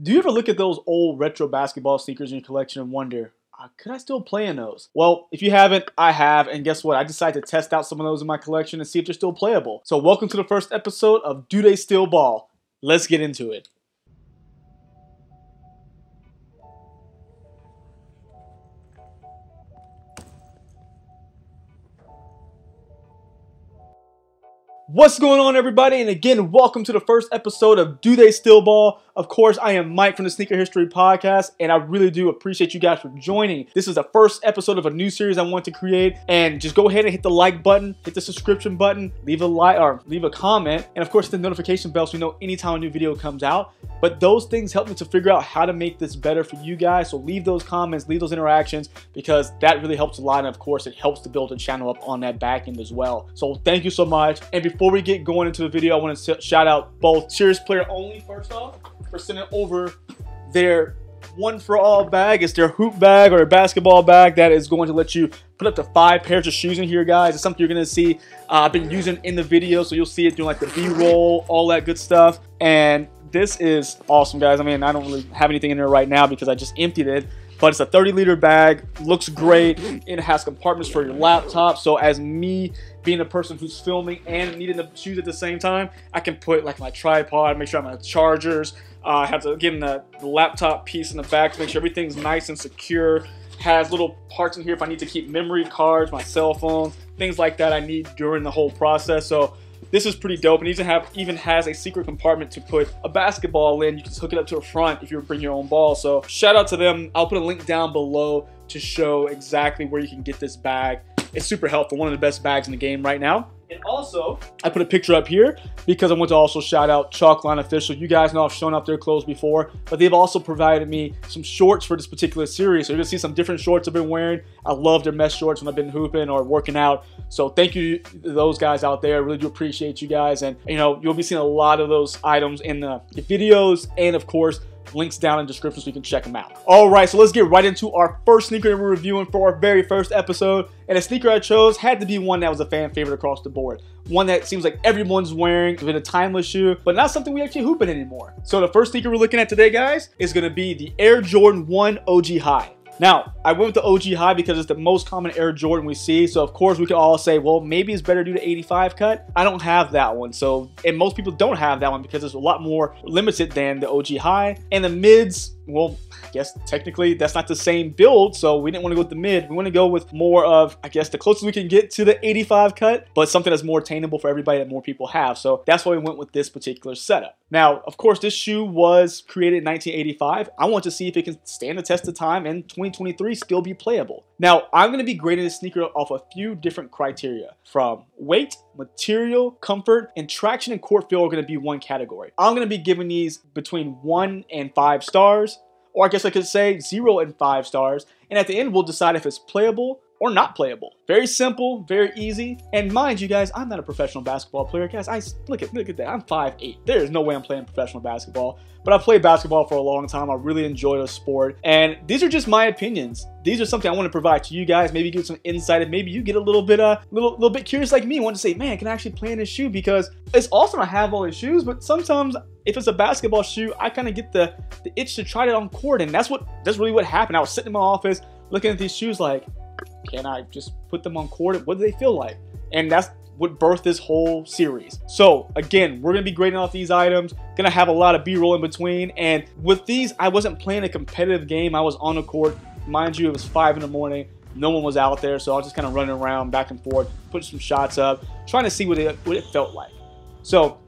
Do you ever look at those old retro basketball sneakers in your collection and wonder, could I still play in those? Well, if you haven't, I have, and guess what? I decided to test out some of those in my collection and see if they're still playable. So welcome to the first episode of Do They Still Ball? Let's get into it. What's going on, everybody? And again, welcome to the first episode of Do They Still Ball? Of course, I am Mike from the Sneaker History Podcast, and I really do appreciate you guys for joining. This is the first episode of a new series I want to create, and just go ahead and hit the like button, hit the subscription button, leave a like or leave a comment, and of course the notification bell so you know anytime a new video comes out. But those things help me to figure out how to make this better for you guys, so leave those comments, leave those interactions, because that really helps a lot, and of course it helps to build a channel up on that back end as well. So thank you so much. And before we get going into the video, I want to shout out both Serious Player Only, first off, for sending over their one for all bag. It's their hoop bag or a basketball bag that is going to let you put up to 5 pairs of shoes in here, guys. It's something you're going to see I've been using in the video, so you'll see it doing like the B-roll, all that good stuff. And this is awesome, guys. I mean, I don't really have anything in there right now because I just emptied it. But it's a 30-liter bag, looks great. It has compartments for your laptop. So as me being a person who's filming and needing the shoes at the same time, I can put like my tripod, make sure I have my chargers. I have to give them the laptop piece in the back to make sure everything's nice and secure. Has little parts in here if I need to keep memory cards, my cell phone, things like that I need during the whole process. So this is pretty dope, and it even has a secret compartment to put a basketball in. You can just hook it up to the front if you bring your own ball. So shout out to them. I'll put a link down below to show exactly where you can get this bag. It's super helpful, one of the best bags in the game right now. And also, I put a picture up here because I want to also shout out Chalkline Official. You guys know I've shown up their clothes before, but they've also provided me some shorts for this particular series. So you're going to see some different shorts I've been wearing. I love their mesh shorts when I've been hooping or working out. So thank you to those guys out there. I really do appreciate you guys. And, you know, you'll be seeing a lot of those items in the videos and, of course, links down in the description so you can check them out. All right, so let's get right into our first sneaker that we're reviewing for our very first episode. And the sneaker I chose had to be one that was a fan favorite across the board. One that seems like everyone's wearing, it's been a timeless shoe, but not something we actually hoop in anymore. So the first sneaker we're looking at today, guys, is going to be the Air Jordan 1 OG High. Now, I went with the OG High because it's the most common Air Jordan we see. So, of course, we could all say, well, maybe it's better due to 85 cut. I don't have that one. So, and most people don't have that one because it's a lot more limited than the OG High. And the mids, well, I guess technically that's not the same build. So, we didn't want to go with the mid. We want to go with more of, I guess, the closest we can get to the 85 cut, but something that's more attainable for everybody that more people have. So, that's why we went with this particular setup. Now, of course, this shoe was created in 1985. I want to see if it can stand the test of time and 2023 still be playable. Now, I'm going to be grading this sneaker off a few different criteria, from weight, material, comfort, and traction and court feel are going to be one category. I'm going to be giving these between 1 and 5 stars, or I guess I could say 0 and 5 stars, and at the end we'll decide if it's playable or not playable. Very simple, very easy. And mind you guys, I'm not a professional basketball player. Guys, look at that. I'm 5'8". There is no way I'm playing professional basketball. But I played basketball for a long time. I really enjoy the sport. And these are just my opinions. These are something I want to provide to you guys. Maybe give some insight, and maybe you get a little bit curious like me, want to say, man, can I actually play in this shoe? Because it's awesome to have all these shoes, but sometimes if it's a basketball shoe, I kind of get the itch to try it on court. And that's really what happened. I was sitting in my office looking at these shoes like, can I just put them on court? What do they feel like? And that's what birthed this whole series. So again, we're gonna be grading off these items, gonna have a lot of B-roll in between. And with these, I wasn't playing a competitive game. I was on the court. Mind you, it was 5 in the morning. No one was out there, so I was just kind of running around back and forth, putting some shots up, trying to see what it felt like. So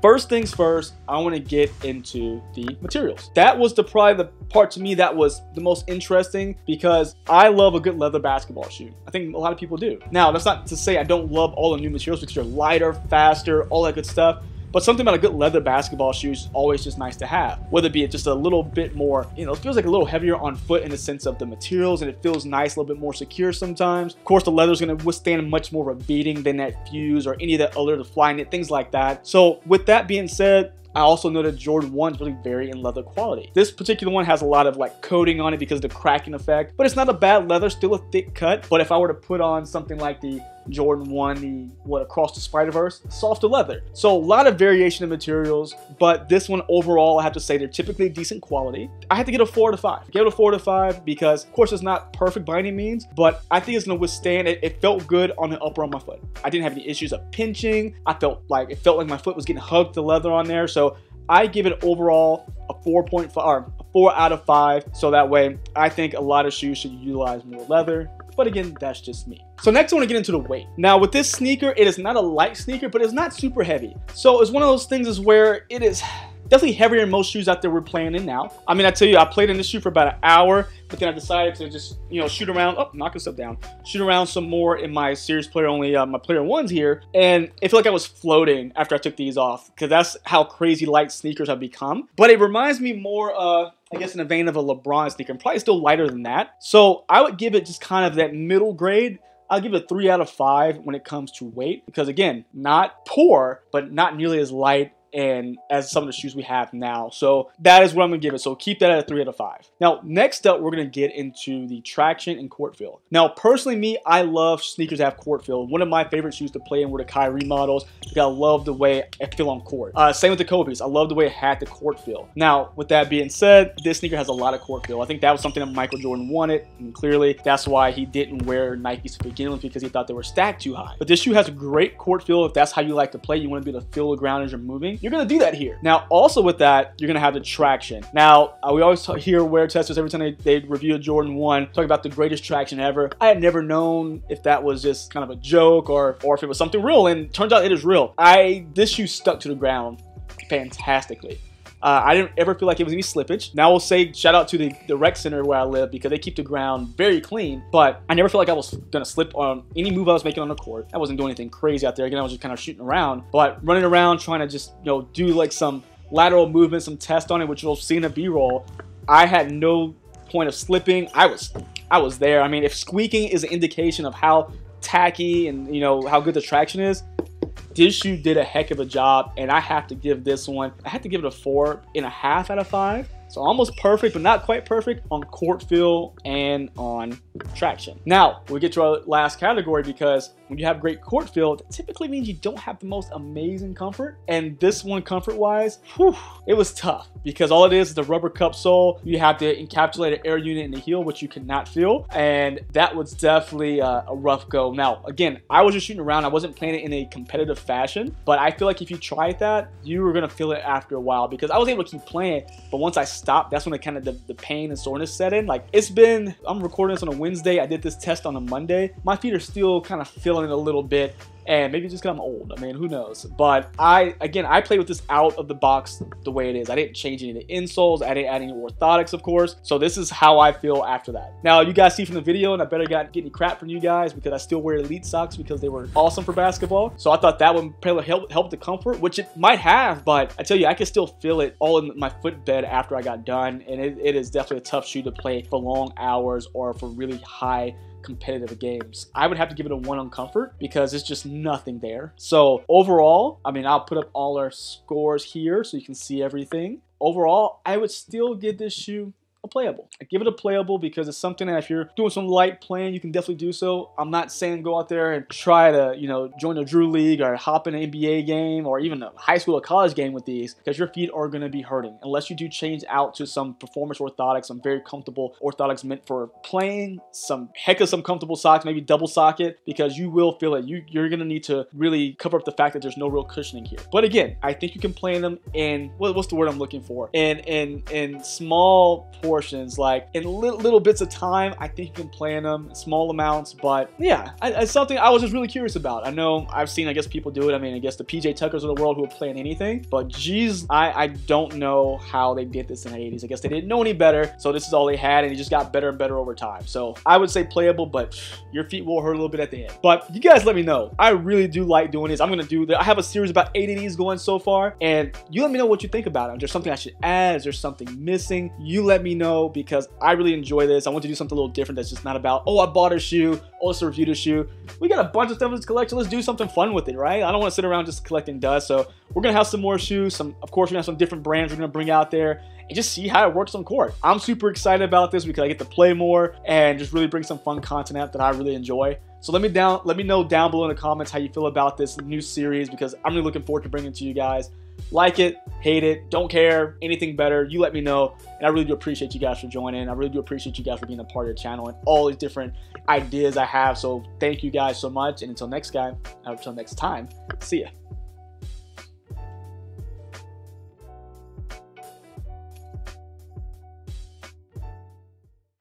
first things first, I want to get into the materials. That was probably the part to me that was the most interesting, because I love a good leather basketball shoe. I think a lot of people do. Now, that's not to say I don't love all the new materials, because they're lighter, faster, all that good stuff. But something about a good leather basketball shoe is always just nice to have. Whether it be just a little bit more, you know, it feels like a little heavier on foot in the sense of the materials, and it feels nice, a little bit more secure sometimes. Of course, the leather is going to withstand much more of a beating than that Fuse or any of that other, the Flyknit, things like that. So with that being said, I also know that Jordan 1 is really very in leather quality. This particular one has a lot of like coating on it because of the cracking effect, but it's not a bad leather, still a thick cut. But if I were to put on something like the Jordan 1, Across the Spider-Verse, softer leather. So a lot of variation in materials, but this one overall, I have to say they're typically decent quality. I had to get a 4 out of 5. Give it a 4 out of 5 because, of course, it's not perfect by any means, but I think it's going to withstand it. It felt good on the upper on my foot. I didn't have any issues of pinching. It felt like my foot was getting hugged the leather on there. So I give it overall a 4.5 or a 4 out of 5. So that way, I think a lot of shoes should utilize more leather. But again, that's just me. So next I want to get into the weight. Now with this sneaker, it is not a light sneaker, but it's not super heavy. So it's one of those things is where it is definitely heavier than most shoes out there we're playing in now. I mean, I tell you, I played in this shoe for about an hour, but then I decided to just, shoot around, knock this stuff down, shoot around some more in my series player only, my player ones here, and it felt like I was floating after I took these off, because that's how crazy light sneakers have become. But it reminds me more, I guess in the vein of a LeBron sneaker, and probably still lighter than that. So I would give it just kind of that middle grade. I'll give it a 3 out of 5 when it comes to weight, because again, not poor, but not nearly as light and as some of the shoes we have now. So that is what I'm gonna give it. So keep that at a 3 out of 5. Now, next up, we're gonna get into the traction and court feel. Now, personally, me, I love sneakers that have court feel. One of my favorite shoes to play in were the Kyrie models because I love the way it feel on court. Same with the Kobe's. I love the way it had the court feel. Now, with that being said, this sneaker has a lot of court feel. I think that was something that Michael Jordan wanted, and clearly that's why he didn't wear Nikes to begin with, because he thought they were stacked too high. But this shoe has a great court feel. If that's how you like to play, you want to be able to feel the ground as you're moving, you're going to do that here. Now, also with that, you're going to have the traction. Now, we always hear wear testers every time they review a Jordan 1 talk about the greatest traction ever. I had never known if that was just kind of a joke or if it was something real, and turns out it is real. This shoe stuck to the ground fantastically. I didn't ever feel like it was any slippage. Now, I will say shout out to the rec center where I live, because they keep the ground very clean, but I never felt like I was gonna slip on any move I was making on the court. I wasn't doing anything crazy out there. Again, I was just kind of shooting around, but running around trying to just do like some lateral movement, some test on it, which you'll see in the B-roll. I had no point of slipping. I was there. I mean, if squeaking is an indication of how tacky and how good the traction is, this shoe did a heck of a job, and I have to give this one, I have to give it a 4.5 out of 5. So almost perfect, but not quite perfect on court feel and on traction. Now, we get to our last category, because when you have great court feel, that typically means you don't have the most amazing comfort. And this one, comfort-wise, it was tough, because all it is the rubber cup sole. You have to encapsulate an air unit in the heel, which you cannot feel. And that was definitely a rough go. Now, again, I was just shooting around. I wasn't playing it in a competitive fashion, but I feel like if you tried that, you were gonna feel it after a while, because I was able to keep playing, but once I stopped, that's when the pain and soreness set in. Like, I'm recording this on a Wednesday. I did this test on a Monday. My feet are still kind of feeling it a little bit, and maybe just because I'm old. I mean, who knows? But I played with this out of the box the way it is. I didn't change any of the insoles. I didn't add any orthotics, of course. So this is how I feel after that. Now, you guys see from the video, and I better get any crap from you guys, because I still wear Elite socks because they were awesome for basketball. So I thought that would probably help the comfort, which it might have, but I tell you, I could still feel it all in my footbed after I got done. And it is definitely a tough shoe to play for long hours or for really high competitive games. I would have to give it a 1 on comfort, because it's just nothing there. So overall, I mean, I'll put up all our scores here so you can see everything. Overall, I would still give this shoe a playable. I give it a playable because it's something that if you're doing some light playing, you can definitely do so. I'm not saying go out there and try to, join a Drew League or hop in an NBA game or even a high school or college game with these, because your feet are going to be hurting unless you do change out to some performance orthotics, some very comfortable orthotics meant for playing, some comfortable socks, maybe double socket, because you will feel it. You're going to need to really cover up the fact that there's no real cushioning here. But again, I think you can play in them in, what's the word I'm looking for? In small portions, like in little bits of time. I think you can play in them in small amounts, but yeah, it's something I was just really curious about. I know I've seen, I guess, people do it. I mean, I guess the PJ Tuckers of the world who will play in anything, but geez, I don't know how they did this in the 80s. I guess they didn't know any better, so this is all they had, and it just got better and better over time. So I would say playable, but your feet will hurt a little bit at the end. But you guys let me know. I really do like doing this. I'm gonna do that. I have a series about 8 of these going so far, and you let me know what you think about it. Is there something I should add? Is there something missing? You let me know, because I really enjoy this. I want to do something a little different that's just not about, oh, I bought a shoe, oh, let's review the shoe. We got a bunch of stuff in this collection. Let's do something fun with it, right? I don't want to sit around just collecting dust. So we're going to have some more shoes. Of course, we're going to have some different brands we're going to bring out there and just see how it works on court. I'm super excited about this because I get to play more and just really bring some fun content out that I really enjoy. So let me know down below in the comments how you feel about this new series, because I'm really looking forward to bringing it to you guys. Like it, hate it, don't care, anything better, you let me know. And I really do appreciate you guys for joining. I really do appreciate you guys for being a part of the channel and all these different ideas I have. So thank you guys so much. And until next time, see ya.